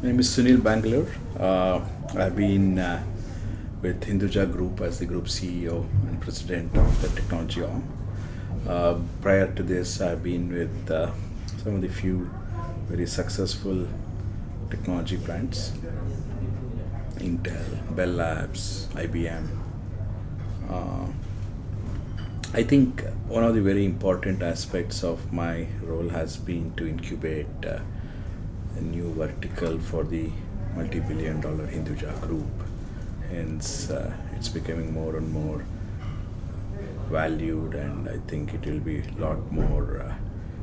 My name is Sunil Bangalore. I've been with Hinduja Group as the Group CEO and President of the technology arm. Prior to this, I've been with some of the few very successful technology brands: Intel, Bell Labs, IBM. Uh, I think one of the very important aspects of my role has been to incubate a new vertical for the multi-billion dollar Hinduja group. Hence, it's becoming more and more valued, and I think it will be a lot more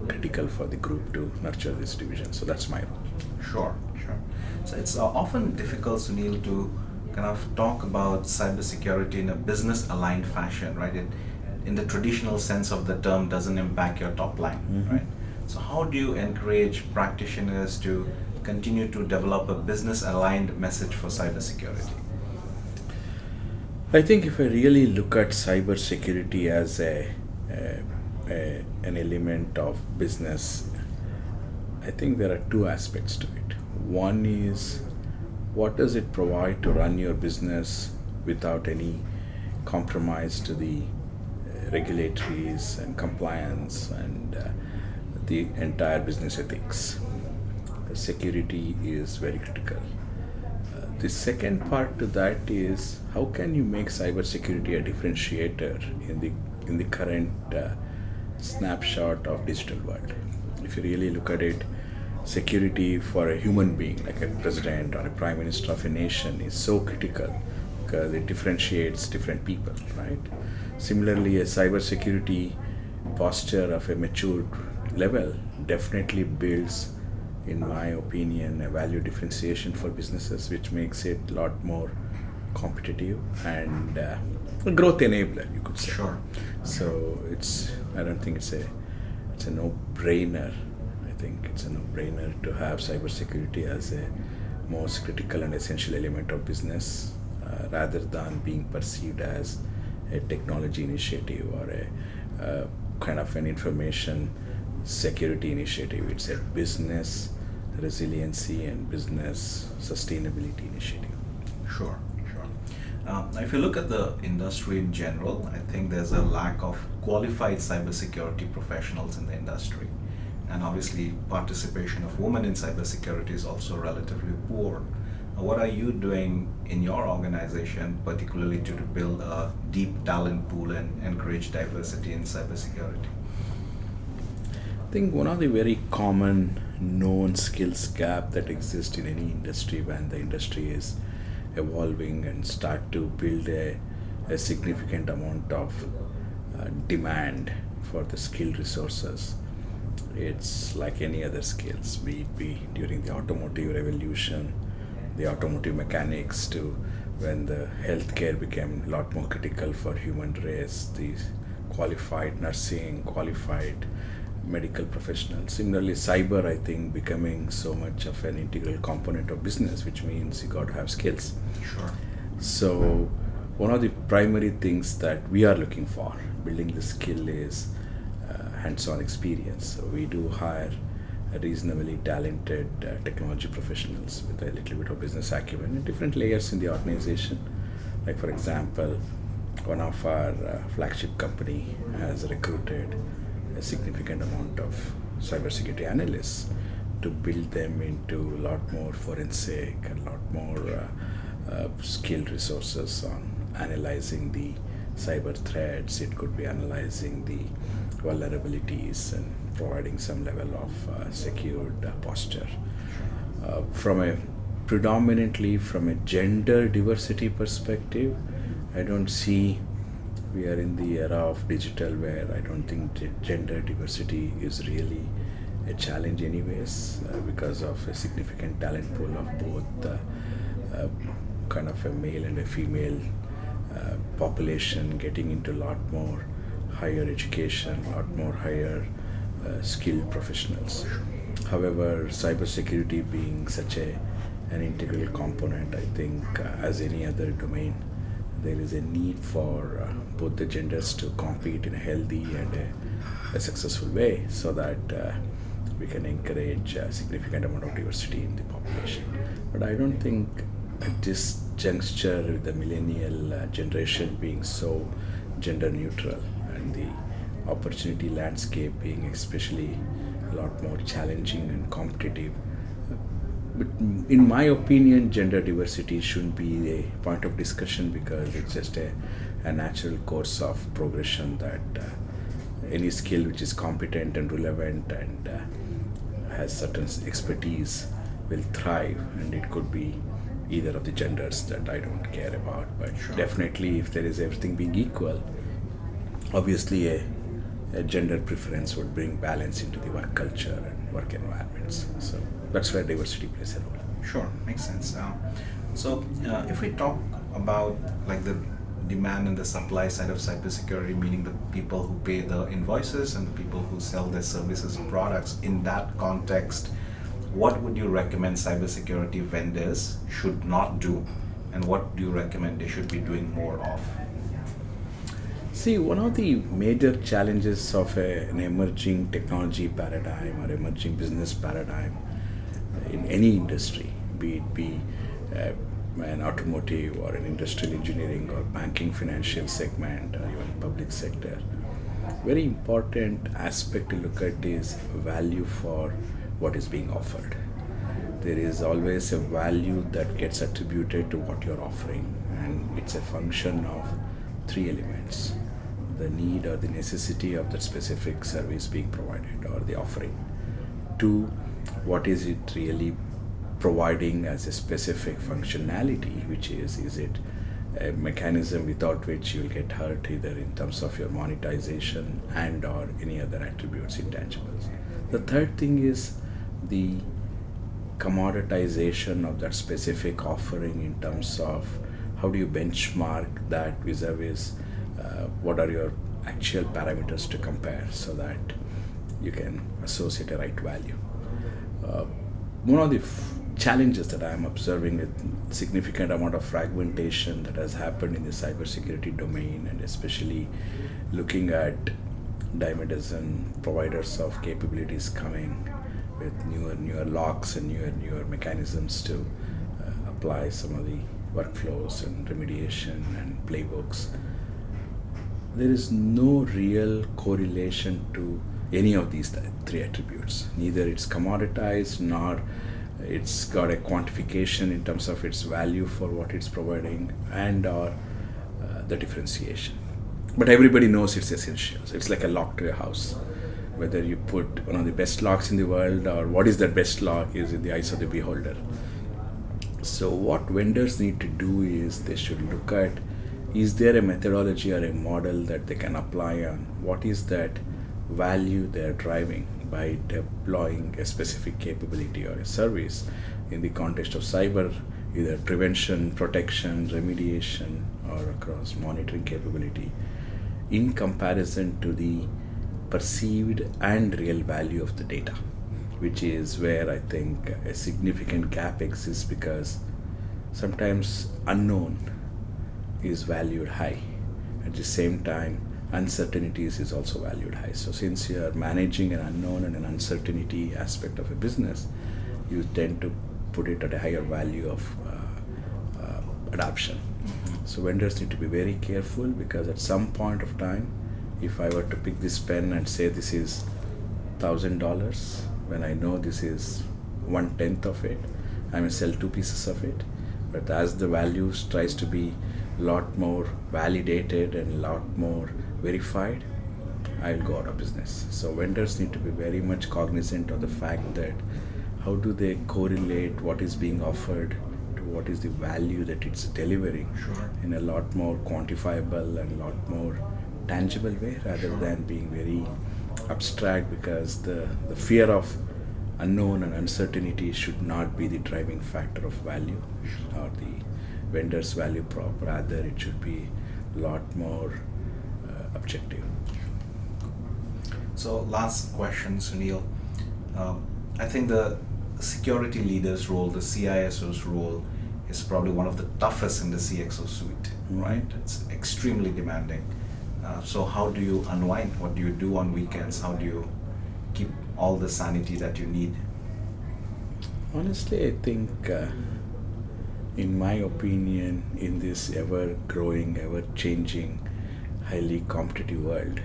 critical for the group to nurture this division. So that's my role. Sure, sure. So it's often difficult, Sunil, to kind of talk about cybersecurity in a business aligned fashion, right? It, in the traditional sense of the term, doesn't impact your top line, right? So, how do you encourage practitioners to continue to develop a business aligned message for cybersecurity? I think if I really look at cybersecurity as an element of business, I think there are two aspects to it. One is, what does it provide to run your business without any compromise to the regulatories and compliance and the entire business ethics? Security is very critical. The second part to that is, how can you make cybersecurity a differentiator in the current snapshot of digital world? If you really look at it, security for a human being like a president or a prime minister of a nation is so critical because it differentiates different people, right? Similarly, a cybersecurity posture of a matured level definitely builds, in my opinion, a value differentiation for businesses, which makes it a lot more competitive and a growth enabler, you could say. Sure. So I don't think it's a no-brainer. I think it's a no-brainer to have cybersecurity as a most critical and essential element of business, rather than being perceived as a technology initiative or a kind of an information security initiative. It's a business resiliency and business sustainability initiative. Sure, sure. If you look at the industry in general, I think there's a lack of qualified cybersecurity professionals in the industry. And obviously, participation of women in cybersecurity is also relatively poor. What are you doing in your organization, particularly to build a deep talent pool and encourage diversity in cybersecurity? I think one of the very common known skills gap that exists in any industry when the industry is evolving and start to build a significant amount of demand for the skilled resources. It's like any other skills, be during the automotive revolution, the automotive mechanics, to when the healthcare became a lot more critical for human race, the qualified nursing, qualified medical professionals. Similarly, cyber, I think, becoming so much of an integral component of business, which means you got to have skills. Sure. So one of the primary things that we are looking for building the skill is hands-on experience. So we do hire a reasonably talented technology professionals with a little bit of business acumen in different layers in the organization. Like, for example, one of our flagship company has recruited a significant amount of cybersecurity analysts to build them into a lot more forensic and a lot more skilled resources on analyzing the cyber threats. It could be analyzing the vulnerabilities and providing some level of secured posture. From a predominantly from a gender diversity perspective, I don't see, we are in the era of digital where I don't think gender diversity is really a challenge anyways, because of a significant talent pool of both kind of a male and a female population getting into a lot more higher education, a lot more higher skilled professionals. However, cybersecurity being such an integral component, I think, as any other domain, there is a need for both the genders to compete in a healthy and a successful way, so that we can encourage a significant amount of diversity in the population. But I don't think at this juncture, with the millennial generation being so gender neutral and the opportunity landscape being especially a lot more challenging and competitive, but in my opinion, gender diversity shouldn't be a point of discussion because it's just a natural course of progression that any skill which is competent and relevant and has certain expertise will thrive, and it could be either of the genders that I don't care about. But Sure. definitely, if there is everything being equal, obviously a gender preference would bring balance into the work culture and work environments. So that's where diversity plays a role. Sure, makes sense. If we talk about like the demand and the supply side of cybersecurity, meaning the people who pay the invoices and the people who sell their services and products, in that context, what would you recommend cybersecurity vendors should not do, and what do you recommend they should be doing more of? See, one of the major challenges of an emerging technology paradigm or emerging business paradigm in any industry, be it an automotive or an industrial engineering or banking financial segment or even public sector, very important aspect to look at is value for what is being offered. There is always a value that gets attributed to what you're offering, and it's a function of three elements: the need or the necessity of the specific service being provided or the offering. Two, what is it really providing as a specific functionality, which is it a mechanism without which you'll get hurt either in terms of your monetization and or any other attributes, intangibles. The third thing is the commoditization of that specific offering in terms of how do you benchmark that vis-a-vis what are your actual parameters to compare so that you can associate a right value. One of the challenges that I am observing with significant amount of fragmentation that has happened in the cybersecurity domain, and especially looking at dime a dozen providers of capabilities coming with newer locks and newer mechanisms to apply some of the workflows and remediation and playbooks. There is no real correlation to any of these three attributes. Neither it's commoditized nor it's got a quantification in terms of its value for what it's providing and or the differentiation. But everybody knows it's essentials. It's like a lock to a house. Whether you put one of the best locks in the world or what is that best lock is in the eyes of the beholder. So what vendors need to do is they should look at, is there a methodology or a model that they can apply on what is that value they're driving by deploying a specific capability or a service in the context of cyber, either prevention, protection, remediation, or across monitoring capability, in comparison to the perceived and real value of the data, which is where I think a significant gap exists because sometimes unknown is valued high. At the same time, uncertainties is also valued high. So since you are managing an unknown and an uncertainty aspect of a business, you tend to put it at a higher value of adoption. So vendors need to be very careful because at some point of time, if I were to pick this pen and say this is $1,000, when I know this is 1/10 of it, I may sell 2 pieces of it. But as the value tries to be a lot more validated and a lot more verified, I'll go out of business. So vendors need to be very much cognizant of the fact that how do they correlate what is being offered to what is the value that it's delivering. Sure. In a lot more quantifiable and a lot more tangible way rather Sure. than being very abstract, because the fear of unknown and uncertainty should not be the driving factor of value or the vendor's value prop. Rather, it should be a lot more objective. So last question, Sunil. I think the security leader's role, the CISO's role, is probably one of the toughest in the CXO suite, right? It's extremely demanding. So how do you unwind? What do you do on weekends? How do you keep all the sanity that you need? Honestly, I think, in my opinion, in this ever growing, ever changing, highly competitive world,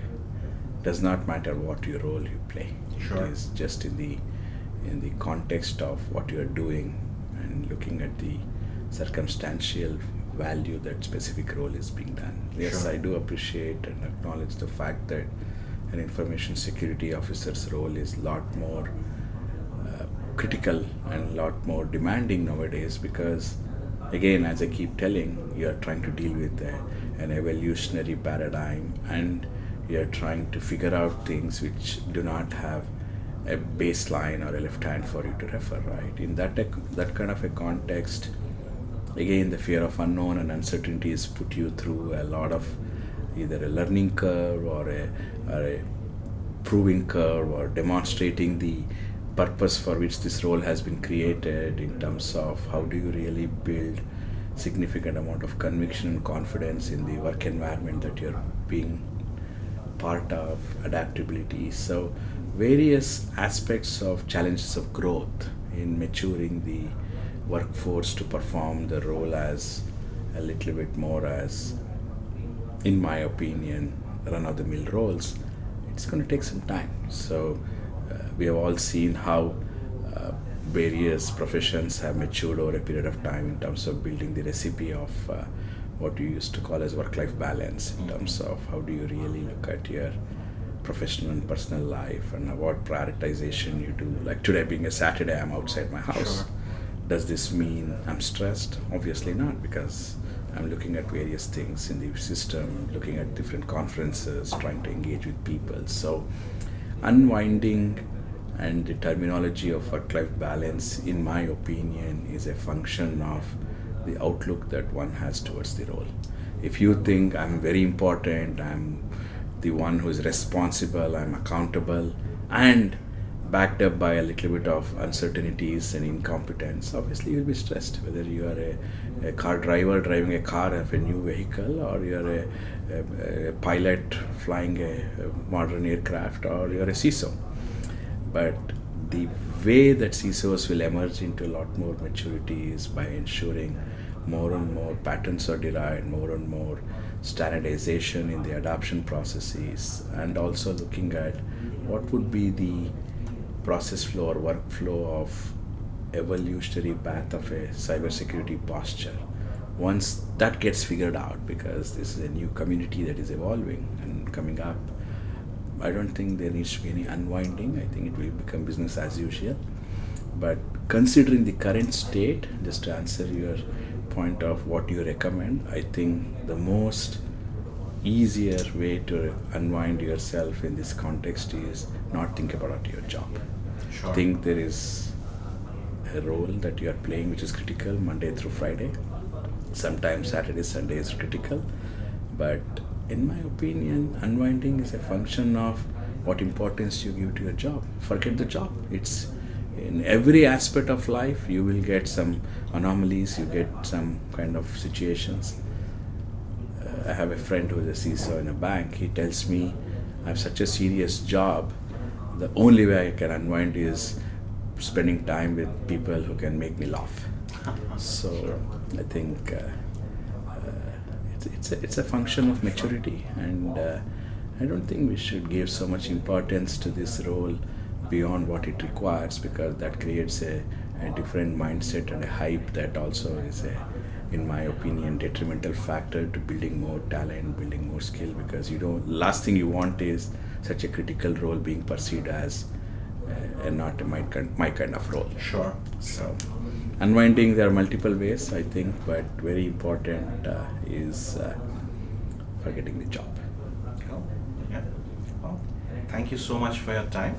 does not matter what your role you play. Sure. It is just in the context of what you are doing and looking at the circumstantial value that specific role is being done. Yes, Sure. I do appreciate and acknowledge the fact that an information security officer's role is a lot more critical and a lot more demanding nowadays, because again, as I keep telling, you are trying to deal with an evolutionary paradigm, and you are trying to figure out things which do not have a baseline or a left hand for you to refer, right? In that kind of a context, again, the fear of unknown and uncertainties put you through a lot of either a learning curve or a proving curve, or demonstrating the purpose for which this role has been created, in terms of how do you really build significant amount of conviction and confidence in the work environment that you're being part of, adaptability. So various aspects of challenges of growth in maturing the workforce to perform the role as a little bit more as, in my opinion, run of the mill roles. It's going to take some time. So we have all seen how various professions have matured over a period of time in terms of building the recipe of what you used to call as work-life balance, in terms of how do you really look at your professional and personal life, and what prioritization you do. Like today being a Saturday, I'm outside my house. Sure. Does this mean I'm stressed? Obviously not, because I'm looking at various things in the system, looking at different conferences, trying to engage with people. So unwinding and the terminology of work-life balance, in my opinion, is a function of the outlook that one has towards the role. If you think I'm very important, I'm the one who is responsible, I'm accountable, and backed up by a little bit of uncertainties and incompetence, obviously you'll be stressed. Whether you are a car driver driving a car of a new vehicle, or you're a pilot flying a modern aircraft, or you're a CISO. But the way that CISOs will emerge into a lot more maturity is by ensuring more and more patterns are derived, more and more standardization in the adoption processes, and also looking at what would be the process flow or workflow of evolutionary path of a cybersecurity posture. Once that gets figured out, because this is a new community that is evolving and coming up, I don't think there needs to be any unwinding. I think it will become business as usual. But considering the current state, just to answer your point of what you recommend, I think the most easier way to unwind yourself in this context is not think about your job. Sure. Think there is a role that you are playing which is critical Monday through Friday. Sometimes Saturday, Sunday is critical. But in my opinion, unwinding is a function of what importance you give to your job. Forget the job. It's in every aspect of life, you will get some anomalies, you get some kind of situations. I have a friend who is a CISO in a bank. He tells me, I have such a serious job. The only way I can unwind is spending time with people who can make me laugh. So Sure. I think it's a function of maturity, and I don't think we should give so much importance to this role beyond what it requires, because that creates a different mindset and a hype that also is in my opinion, detrimental factor to building more talent, building more skill, because last thing you want is such a critical role being perceived as and not my kind of role. Sure. So unwinding, there are multiple ways, I think, but very important is forgetting the job. Cool. Yeah. Well, thank you so much for your time.